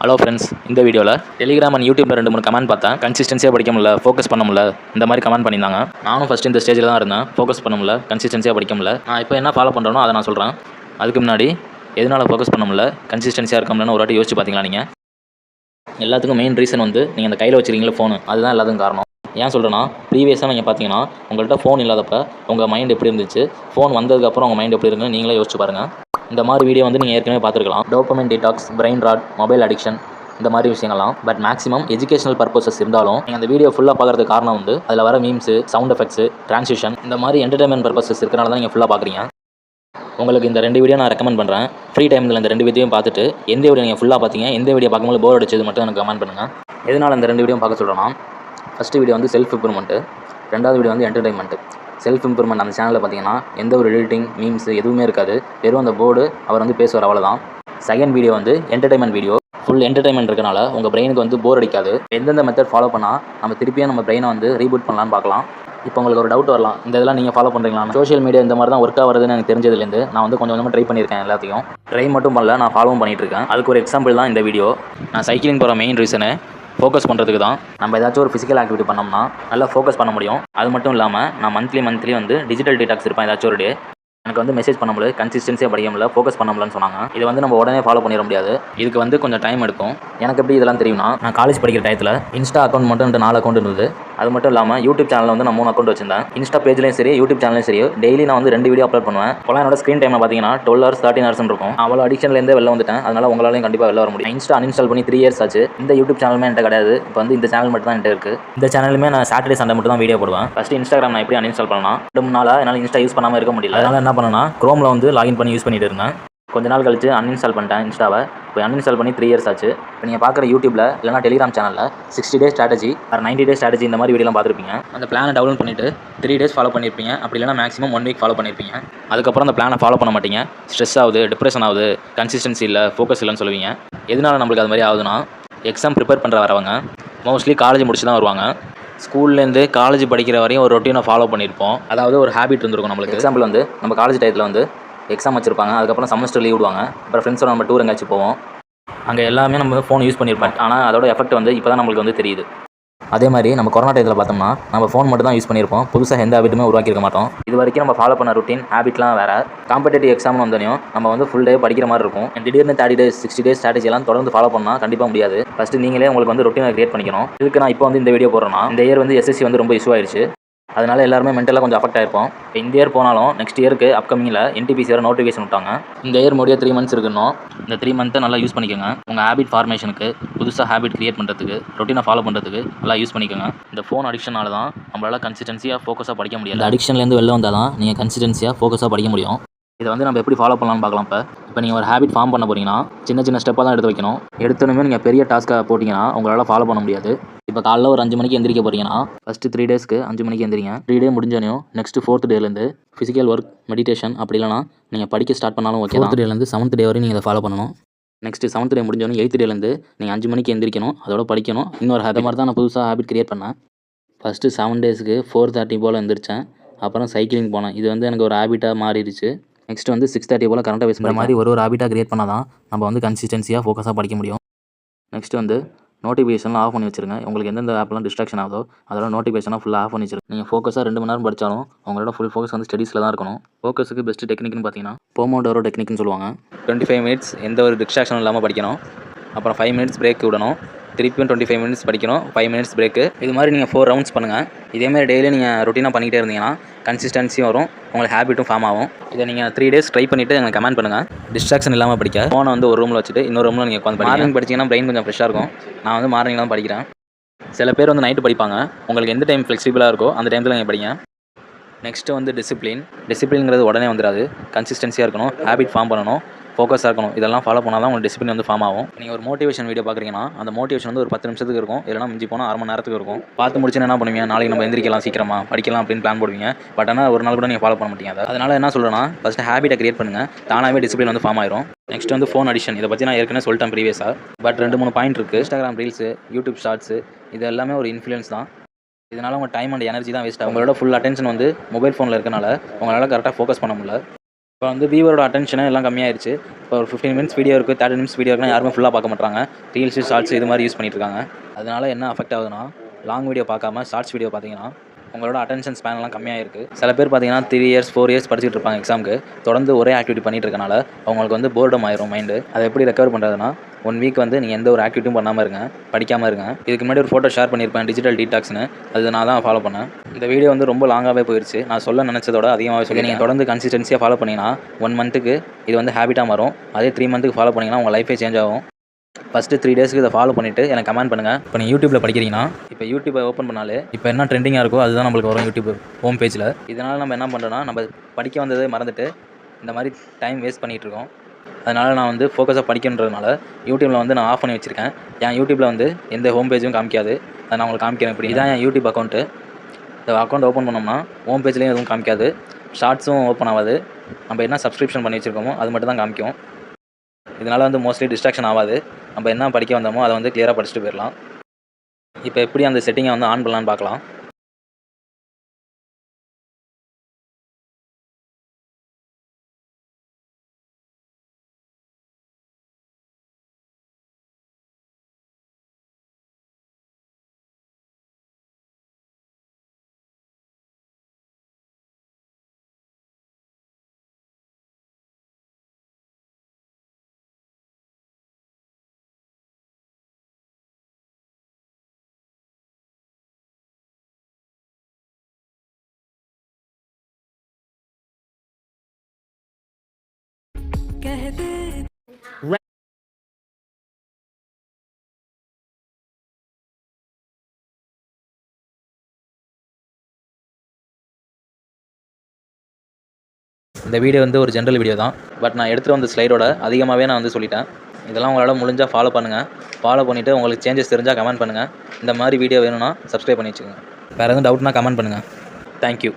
Hello friends, இந்த வீடியோவில் Telegram and யூடியூப்ல 2-3 கமெண்ட் பார்த்தேன். கன்சிஸ்டன்சியாக படிக்க முடியல, ஃபோக்கஸ் பண்ண முடியல, இந்த மாதிரி கமெண்ட் பண்ணியிருந்தாங்க. நானும் ஃபஸ்ட்டு இந்த ஸ்டேஜில் தான் இருந்தேன். ஃபோக்கஸ் பண்ண முடியல, கன்சிஸ்டன்சியாக படிக்க முடியல. நான் இப்போ என்ன ஃபாலோ பண்ணுறேனோ அதை நான் சொல்கிறேன். அதுக்கு முன்னாடி எதனால் ஃபோக்கஸ் பண்ண முடியல, கன்சிஸ்டன்சியாக இருக்க முடியலன்னு ஒரு வாட்டி யோசிச்சு பார்த்தீங்களா? நீங்கள் எல்லாத்துக்கும் மெயின் ரீசன் வந்து நீங்கள் அந்த கையில் வச்சுருக்கீங்களா ஃபோனு, அதுதான் எல்லாத்துக்கும் காரணம். ஏன் சொல்கிறேன்னா, ப்ரீவியஸாக நீங்கள் பார்த்தீங்கன்னா உங்கள்கிட்ட ஃபோன் இல்லாதப்போ உங்கள் மைண்ட் எப்படி இருந்துச்சு, ஃபோன் வந்ததுக்கப்புறம் உங்கள் மைண்ட் எப்படி இருக்குன்னு நீங்களே யோசிச்சு பாருங்கள். இந்த மாதிரி வீடியோ வந்து நீங்கள் ஏற்கனவே பார்த்துருக்கலாம். Dopamine detox, brain rot, mobile addiction, இந்த மாதிரி விஷயங்கள்லாம். பட் மேக்ஸிமம் எஜுகேஷனல் பர்பஸஸ் இருந்தாலும் நீங்கள் அந்த வீடியோ ஃபுல்லாக பார்க்குறதுக்கு காரணம் வந்து அதில் வர மீம்ஸு, சவுண்ட் எஃபெக்ட்ஸு, ட்ரான்சிஷன், இந்த மாதிரி என்டர்டைன்மெண்ட் பர்பஸஸ் இருக்கிறனால தான் நீங்கள் ஃபுல்லாக பார்க்குறீங்க. உங்களுக்கு இந்த 2 வீடியோ நான் ரெக்கமெண்ட் பண்ணுறேன். ஃப்ரீ டைமில் இந்த 2 வீடியோவும் பார்த்துட்டு எந்த வீடியோ நீங்கள் ஃபுல்லாக பார்த்தீங்க, எந்த வீடியோ பார்க்கும்போது போர் அடிச்சது மட்டும் எனக்கு கமெண்ட் பண்ணுங்கள். எதனால் இந்த 2 வீடியோ பார்க்க சொல்கிறேன்னா, ஃபஸ்ட்டு வீடியோ வந்து செல்ஃப் இம்ப்ரூவ்மெண்ட்டு, 2வது வீடியோ வந்து என்டர்டைன்மெண்ட்டு. செல்ஃப் இம்ப்ரூவ்மெண்ட் அந்த சேனலில் பார்த்தீங்கன்னா எந்த ஒரு எடிட்டிங், மீம்ஸ் எதுவுமே இருக்காது. வெறும் அந்த போர்டு அவர் வந்து பேசுவார், அவ்வளோதான். செகண்ட் வீடியோ வந்து என்டர்டைன்மெண்ட் வீடியோ. ஃபுல் என்டர்டைன்மெண்ட் இருக்கனால உங்கள் பிரெயினுக்கு வந்து போர் அடிக்காது. எந்தெந்த மெத்தட் ஃபாலோ பண்ணால் நம்ம திருப்பியும் நம்ம பிரெயினை வந்து ரீபூட் பண்ணலான்னு பார்க்கலாம். இப்போ உங்களுக்கு ஒரு டவுட் வரலாம், இந்த இதெல்லாம் நீங்கள் ஃபாலோ பண்ணுறீங்களா? சோஷியல் மீடியா இந்த மாதிரி தான் ஒர்க் ஆகுதுன்னு எனக்கு தெரிஞ்சதுலேருந்து நான் வந்து கொஞ்சம் கொஞ்சமாக ட்ரை பண்ணியிருக்கேன். எல்லாத்தையும் ட்ரை மட்டும் பண்ணல, நான் ஃபாலோவும் பண்ணிகிட்டு இருக்கேன். அதுக்கு ஒரு எக்ஸாம்பிள் தான் இந்த வீடியோ. நான் சைக்கிளிங் போகிற மெயின் ரீசனு ஃபோக்கஸ் பண்ணுறதுக்கு தான். நம்ம ஏதாச்சும் ஒரு ஃபிசிக்கல் ஆக்டிவிட்டி பண்ணோம்னா நல்லா ஃபோக்கஸ் பண்ண முடியும். அது மட்டும் இல்லாமல் நான் மந்த்லி வந்து டிஜிட்டல் டீடாக்ஸ் இருப்பேன் ஏதாச்சும் ஒரு டே. எனக்கு வந்து மெசேஜ் பண்ண முடியல, கன்சிஸ்டன்சியாக படிக்க முடியல, ஃபோக்கஸ் பண்ண முடியலன்னு சொன்னாங்க. இது வந்து நம்ம உடனே ஃபாலோ பண்ணிட முடியாது. இதுக்கு வந்து கொஞ்சம் டைம் எடுக்கும். எனக்கு எப்படி இதெல்லாம் தெரியும்னா, நான் காலேஜ் படிக்கிற டயத்தில் இன்ஸ்டா அக்கௌண்ட் மட்டும் 4 அக்கௌண்ட் இருந்தது. அது மட்டும் இல்லாமல் யூடியூப் சேனலில் வந்து நான் 3 அக்கௌண்ட் வச்சிருந்தேன். இன்ஸ்டா பேஜ்லையும் சரி, யூடியூப் சேனலையும் சரி, டெய்லி நான் வந்து 2 வீடியோ அப்லோட் பண்ணுவேன். இப்போலாம் என்னோட ஸ்க்ரீன் டைமில் பார்த்தீங்கன்னா 12 hours 13 hours இருக்கும். அவ்வளோ அடிக்ஷன்லேருந்தே வெளில வந்துட்டேன். அதனால் உங்களாலையும் கண்டிப்பாக வெளில வர முடியும். இன்ஸ்டா அன்இன்ஸ்டால் பண்ணி 3 years ஆச்சு. இந்த யூடியூப் சேனலுமே என்கிட்ட கிடையாது. இப்போ வந்து இந்த சேனல் மட்டும் தான் என்கிட்ட இருக்குது. இந்த சேனலுமே நான் சாட்டர்டே சண்டே மட்டும் தான் வீடியோ போடுவேன். ஃபஸ்ட்டு இன்ஸ்டாகிராம் நான் எப்படி அன்இன்ஸ்டால் பண்ணலாம், 2-3 நாளாக என்னால் இன்ஸ்டா யூஸ் பண்ணாமல் இருக்க முடியல. அதனால் என்ன பண்ணேன்னா, குரோமில் வந்து லாகின் பண்ணி யூஸ் பண்ணிட்டு இருந்தேன். கொஞ்ச நாள் கழிச்சு அன்இன்ஸ்டால் பண்ணிட்டேன் இன்ஸ்டாவை. இப்போ அன்இன்ஸ்டால் பண்ணி 3 years ஆச்சு. இப்போ நீங்கள் பார்க்குற யூடியூப்பில் இல்லைனா டெலிகிராம் சேனலில் 60 days strategy or 90 days strategy இந்த மாதிரி வீடியோலாம் பார்த்துருப்பீங்க. அந்த பிளானை டவுன்லோட் பண்ணிவிட்டு 3 days ஃபாலோ பண்ணியிருப்பீங்க. அப்படி இல்லைனா மேக்ஸிமம் 1 week ஃபாலோ பண்ணியிருப்பீங்க. அதுக்கப்புறம் அந்த பிளானை ஃபாலோ பண்ண மாட்டீங்க. ஸ்ட்ரெஸ் ஆகுது, டிப்ரெஷன் ஆகுது, கன்சிஸ்டன்சி இல்லை, ஃபோக்கஸ் இல்லைன்னு சொல்லுவீங்க. எதனால் நம்மளுக்கு அது மாதிரி ஆகுதுன்னா, எக்ஸாம் ப்ரிப்பேர் பண்ணுற வரவங்க மோஸ்ட்லி காலேஜ் முடிச்சு தான் வருவாங்க. ஸ்கூல்லேருந்து காலேஜ் படிக்கிற வரையும் ஒரு ரொட்டீனை ஃபாலோ பண்ணியிருப்போம். அதாவது ஒரு ஹேபிட் இருந்திருக்கும் நம்மளுக்கு. எக்ஸாம்பிள் வந்து நம்ம காலேஜ் டயத்தில் வந்து எக்ஸாம் வச்சிருப்பாங்க. அதுக்கப்புறம் செமஸ்டர் லீவ் விடுவாங்க. அப்புறம் ஃப்ரெண்ட்ஸோட நம்ம டூர் எங்கேயாச்சும் போவோம். அங்கே எல்லாமே நம்ம ஃபோன் யூஸ் பண்ணியிருப்போம். ஆனால் அதோட எஃபெக்ட் வந்து இப்போ தான் நம்மளுக்கு வந்து தெரியுது. அதே மாதிரி நம்ம கொரோனா டயத்தில் பார்த்தோம்னா நம்ம ஃபோன் மட்டும் தான் யூஸ் பண்ணியிருப்போம். புதுசாக எந்த ஹேபிட்டுமே உருவாக்கியிருக்க மாட்டோம். இது வரைக்கும் நம்ம ஃபாலோ பண்ண ருட்டீன் ஹேபிட்லாம் வேறு. காம்படேட்டிவ் எக்ஸாம்னு வந்தோம் நம்ம வந்து ஃபுல் டே படிக்கிற மாதிரி இருக்கும். திடீர்னு 30 days 60 days ஸ்ட்ராட்டஜிலாம் தொடர்ந்து ஃபாலோ பண்ணால் கண்டிப்பாக முடியாது. ஃபஸ்ட்டு நீங்களே உங்களுக்கு வந்து ரொட்டீனை கிரியேட் பண்ணிக்கணும். இதுக்கு நான் இப்போ வந்து இந்த வீடியோ போடுறேன்னா, இந்த இயர் வந்து எஸ்எஸ்சி வந்து ரொம்ப இஷ்யூ ஆயிடுச்சு. அதனால் எல்லாருமே மென்டலாக கொஞ்சம் அஃபெக்ட் ஆகிருப்போம். இப்போ இந்த இயர் போனாலும் நெக்ஸ்ட் இயருக்கு அப்கமிங்கில் NTPC வேறு நோட்டிஃபிகேஷன் விட்டாங்க. இந்த இயர் முடிய 3 months இருக்குன்னு. இந்த 3 months நல்லா யூஸ் பண்ணிக்கோங்க. உங்கள் ஹேபிட் ஃபார்மேஷனுக்கு, புதுசாக ஹேபிட் கிரியேட் பண்ணுறதுக்கு, ரொட்டீனை ஃபாலோ பண்ணுறதுக்கு நல்லா யூஸ் பண்ணிக்கோங்க. இந்த ஃபோன் அடிக்ஷனால தான் நம்மளால் கன்சிஸ்டன்சியாக ஃபோக்கஸாக படிக்க முடியாது. இந்த அடிக்ஷன்லேருந்து வெளில வந்தால் தான் நீங்கள் கன்சிஸ்டன்சியாக ஃபோக்கஸாக படிக்க முடியும். இதை வந்து நம்ம எப்படி ஃபாலோ பண்ணலாம்னு பார்க்கலாம். இப்போ நீங்கள் ஒரு ஹேபிட் ஃபார்ம் பண்ண போகிறீங்கன்னா சின்ன ஸ்டெப்பாக தான் எடுத்து வைக்கணும். எடுத்தோன்னே நீங்கள் பெரிய டாஸ்க்காக போட்டிங்கன்னா உங்களால் ஃபாலோ பண்ண முடியாது. இப்போ காலைல ஒரு 5 மணிக்கு எந்திரிக்க போகிறீங்கன்னா ஃபஸ்ட்டு 3 daysக்கு 5 மணிக்கு எந்திரிங்க. 3 day முடிஞ்சோனையும் நெக்ஸ்ட்டு 4th டேலேருந்து ஃபிசிக்கல் ஒர்க், மெடிடேஷன், அப்படி இல்லைனா நீங்கள் படிக்க ஸ்டார்ட் பண்ணாலும் ஓகே. 4th டேலேருந்து 7th day வரையும் நீங்கள் இதை ஃபாலோ பண்ணணும். நெக்ஸ்ட்டு 7th day முடிஞ்சோன்னு 8th டேலேருந்து நீங்கள் 5 மணிக்கு எந்திரிக்கணும். அதோட படிக்கணும். இன்னொரு ஹேபிட் மாதிரி தான் நான் புதுசாக ஹேபிட் கிரியேட் பண்ணேன். ஃபஸ்ட்டு 7 daysக்கு 4:30 போல் எந்திரிச்சேன். அப்புறம் சைக்கிளிங் போனேன். இது வந்து எனக்கு ஒரு ஹேபிட்டாக மாறிடுச்சு. நெக்ஸ்ட் வந்து 6:30 போல் கரண்ட் அஃபேர்ஸ் இந்த மாதிரி ஒரு ஹேபிட்டாக கிரியேட் பண்ணால் தான் நம்ம வந்து கன்சிஸ்டன்சியாக ஃபோக்கஸாக படிக்க முடியும். நெக்ஸ்ட் வந்து நோட்டிஃபிகேஷன்லாம் ஆஃப் பண்ணி வச்சுருங்க. உங்களுக்கு எந்தெந்த ஆப்லாம் டிஸ்ட்ராக்ஷன் ஆகுதோ அதோட நோட்டிஃபிகேஷனாக ஃபுல்லாக ஆஃப் பண்ணி வச்சுருங்க. நீங்கள் ஃபோக்கஸாக 2 மணி நேரம் படித்தாலும் உங்களோட ஃபுல் ஃபோக்கஸ் வந்து ஸ்டடீஸில் தான் இருக்கணும். ஃபோக்கஸுக்கு பெஸ்ட் டெக்னிக்னு பார்த்தீங்கன்னா போமோடோரோ டெக்னிக்னு சொல்லுவாங்க. 25 minutes எந்த ஒரு டிஸ்ட்ராக்ஷனும் இல்லாமல் படிக்கணும். அப்புறம் 5 minutes பிரேக் விடணும். திருப்பியும் 25 minutes படிக்கணும், 5 minutes பிரேக்கு. இது மாதிரி நீங்கள் 4 rounds பண்ணுங்கள். இதேமாதிரி டெய்லி நீங்கள் ரொட்டீனாக பண்ணிகிட்டே இருந்தீங்கன்னா கன்சிஸ்டன்சியும் வரும், உங்களுக்கு ஹேபிட்டும் ஃபார்ம் ஆகும். இதை நீங்கள் 3 days ட்ரை பண்ணிவிட்டு எனக்கு கமெண்ட் பண்ணுங்கள். டிஸ்ட்ராக்ஷன் இல்லாமல் படிக்க ஃபோனை வந்து ஒரு ரூமில் வச்சுட்டு இன்னொரு ரூமில் நீங்கள் உட்காந்து மார்னிங் படிச்சிங்கன்னா பிரெயின் கொஞ்சம் ஃப்ரெஷ்ஷாக இருக்கும். நான் வந்து மார்னிங் தான் படிக்கிறேன். சில பேர் வந்து நைட்டு படிப்பாங்க. உங்களுக்கு எந்த டைம் ஃப்ளெக்சிபிளாக இருக்கோ அந்த டைமில் நீங்கள் படிங்க. நெக்ஸ்ட்டு வந்து டிசிப்ளின்ங்கிறது உடனே வந்துடாது. கன்சிஸ்டன்சியாக இருக்கணும், ஹேபிட் ஃபார்ம் பண்ணணும், ஃபோக்கஸாக இருக்கணும். இதெல்லாம் ஃபாலோ பண்ணால் தான் உங்களுக்கு டிசிப்ளின் வந்து ஃபார்ம் ஆகும். நீங்கள் ஒரு மோட்டிவேஷன் வீடியோ பார்க்குறீங்கன்னா அந்த மோட்டிவேஷன் வந்து ஒரு 10 நிமிஷத்துக்கு இருக்கும், இல்லைனா மிஞ்சி போனால் 1/2 மணி நேரத்துக்கு இருக்கும். பார்த்து முடிச்சுன்னு என்ன பண்ணுவீங்க, நாளைக்கு நம்ம எந்திரிக்கலாம், சீக்கிரமாக படிக்கலாம் அப்படின்னு பிளான் போடுவீங்க. பட் ஆனால் ஒரு நாள் கூட நீங்கள் ஃபாலோ பண்ண மாட்டீங்க. அதனால் என்ன சொல்கிறேன்னா, ஃபஸ்ட்டு ஹேபிட்டை கிரியேட் பண்ணுங்கள், தானாகவே டிசிப்ளின் வந்து ஃபார்ம் ஆயிரும். நெக்ஸ்ட் வந்து ஃபோன் அடிக்ஷன். இதை பற்றி நான் ஏற்கனவே சொல்லிட்டேன் ப்ரீவியஸாக. பட் 2-3 பாயிண்ட் இருக்குது. இன்ஸ்டாகிராம் ரீல்ஸு, யூடியூப் ஷார்ட்ஸு, இது எல்லாமே ஒரு இன்ஃப்ளூயன்ஸ் தான். இதனால் உங்கள் டைம் அண்ட் எனர்ஜி தான் வேஸ்ட் ஆகும். உங்களோட ஃபுல் அட்டென்ஷன் வந்து மொபைல் ஃபோனில் இருக்கனால உங்களால் கரெக்டாக ஃபோக்கஸ் பண்ண முடியல. இப்போ வந்து வியூவரோட அட்டென்ஷனே எல்லாம் கம்மியாயிருச்சு. இப்போ ஒரு 15 மினிட்ஸ் வீடியோ இருக்குது, 30 நிமிட்ஸ் வீடியோ இருக்குன்னா யாருமே ஃபுல்லாக பார்க்க மாட்றாங்க. ரீல்ஸு, ஷார்ட்ஸ் இது மாதிரி யூஸ் பண்ணிட்டு இருக்காங்க. அதனால என்ன அஃபெக்ட் ஆகுதுன்னா, லாங் வீடியோ பார்க்காம ஷார்ட்ஸ் வீடியோ பார்த்தீங்கன்னா, உங்களோட அட்டென்ஷன் ஸ்பேன்லாம் கம்மியாயிருக்கு. சில பேர் பார்த்தீங்கன்னா 3 இயர்ஸ் 4 இயர்ஸ் படிச்சுட்டு இருப்பாங்க எக்ஸாமுக்கு. தொடர்ந்து ஒரே ஆக்டிவிட்டி பண்ணிட்டு இருக்கனால அவங்களுக்கு வந்து போர்டம் ஆயிரும் மைண்டு. அதை எப்படி ரெக்கவர் பண்ணுறதுன்னா, 1 வீக் வந்து நீங்கள் எந்த ஒரு ஆக்டிவிட்டியும் பண்ணாமல் இருங்க, படிக்காமல் இருங்க. இதுக்கு முன்னாடி ஒரு ஃபோட்டோ ஷேர் பண்ணியிருப்பேன் டிஜிட்டல் டீடாக்ஸ்னு, அது நான் தான் ஃபாலோ பண்ணேன். இந்த வீடியோ வந்து ரொம்ப லாங்காகவே போயிடுச்சு. நான் சொல்ல நினச்சதோட அதிகமாகவே சொல்லி நீங்கள் தொடர்ந்து கன்சிஸ்டன்சியாக ஃபாலோ பண்ணிங்கன்னா 1 மந்த்துக்கு இது வந்து ஹேபிட்டாக மாறும். அதே 3 மந்த்துக்கு ஃபாலோ பண்ணிங்கன்னா உங்கள் லைஃபே சேஞ்ச் ஆகும். ஃபஸ்ட்டு 3 டேஸ்க்கு இதை ஃபாலோ பண்ணிவிட்டு எனக்கு கமெண்ட் பண்ணுங்கள். இப்போ நீங்கள் யூடியூப்பில் படிக்கிறீங்கன்னா, இப்போ யூடியூப்பை ஓப்பன் பண்ணாலே இப்போ என்ன ட்ரெண்டிங்காக இருக்கோ அதுதான் நம்மளுக்கு வரும் யூடியூப் ஹோம் பேஜில். இதனால் நம்ம என்ன பண்ணுறோன்னா, நம்ம படிக்க வந்ததை மறந்துட்டு இந்த மாதிரி டைம் வேஸ்ட் பண்ணிகிட்ருக்கோம். அதனால் நான் வந்து ஃபோக்கஸாக படிக்கின்றதுனால யூடியூப்பில் வந்து நான் ஆஃப் பண்ணி வச்சுருக்கேன். என் யூடியூப்பில் வந்து எந்த ஹோம் பேஜும் காமிக்காது. அதை நான் உங்களுக்கு காமிக்கிறேன். இப்படி இதான் என் யூடியூப் அக்கௌண்ட்டு. இந்த அக்கௌண்ட் ஓப்பன் பண்ணோம்னா ஹோம் பேஜ்லேயும் எதுவும் காமிக்காது, ஷார்ட்ஸும் ஓப்பன் ஆகாது. நம்ம என்ன சப்ஸ்கிரிப்ஷன் பண்ணி வச்சுருக்கோமோ அது மட்டும் தான் காமிக்கும். இதனால் வந்து மோஸ்ட்லி டிஸ்ட்ராக்ஷன் ஆகாது. நம்ம என்ன படிக்க வந்தோமோ அதை வந்து கிளியராக படிச்சுட்டு போயிடலாம். இப்போ எப்படி அந்த செட்டிங்கை வந்து ஆன் பண்ணலான்னு பார்க்கலாம். இந்த வீடியோ வந்து ஒரு ஜென்ரல் வீடியோ தான். பட் நான் எடுத்துகிட்டு வந்த ஸ்லைடோட அதிகமாகவே நான் வந்து சொல்லிட்டேன். இதெல்லாம் உங்களால் முடிஞ்சால் ஃபாலோ பண்ணுங்கள். ஃபாலோ பண்ணிவிட்டு உங்களுக்கு சேஞ்சஸ் தெரிஞ்சால் கமெண்ட் பண்ணுங்கள். இந்த மாதிரி வீடியோ வேணும்னா சப்ஸ்கிரைப் பண்ணி வச்சுக்கோங்க. வேறு எதுவும் டவுட்னா கமெண்ட் பண்ணுங்கள். தேங்க்யூ.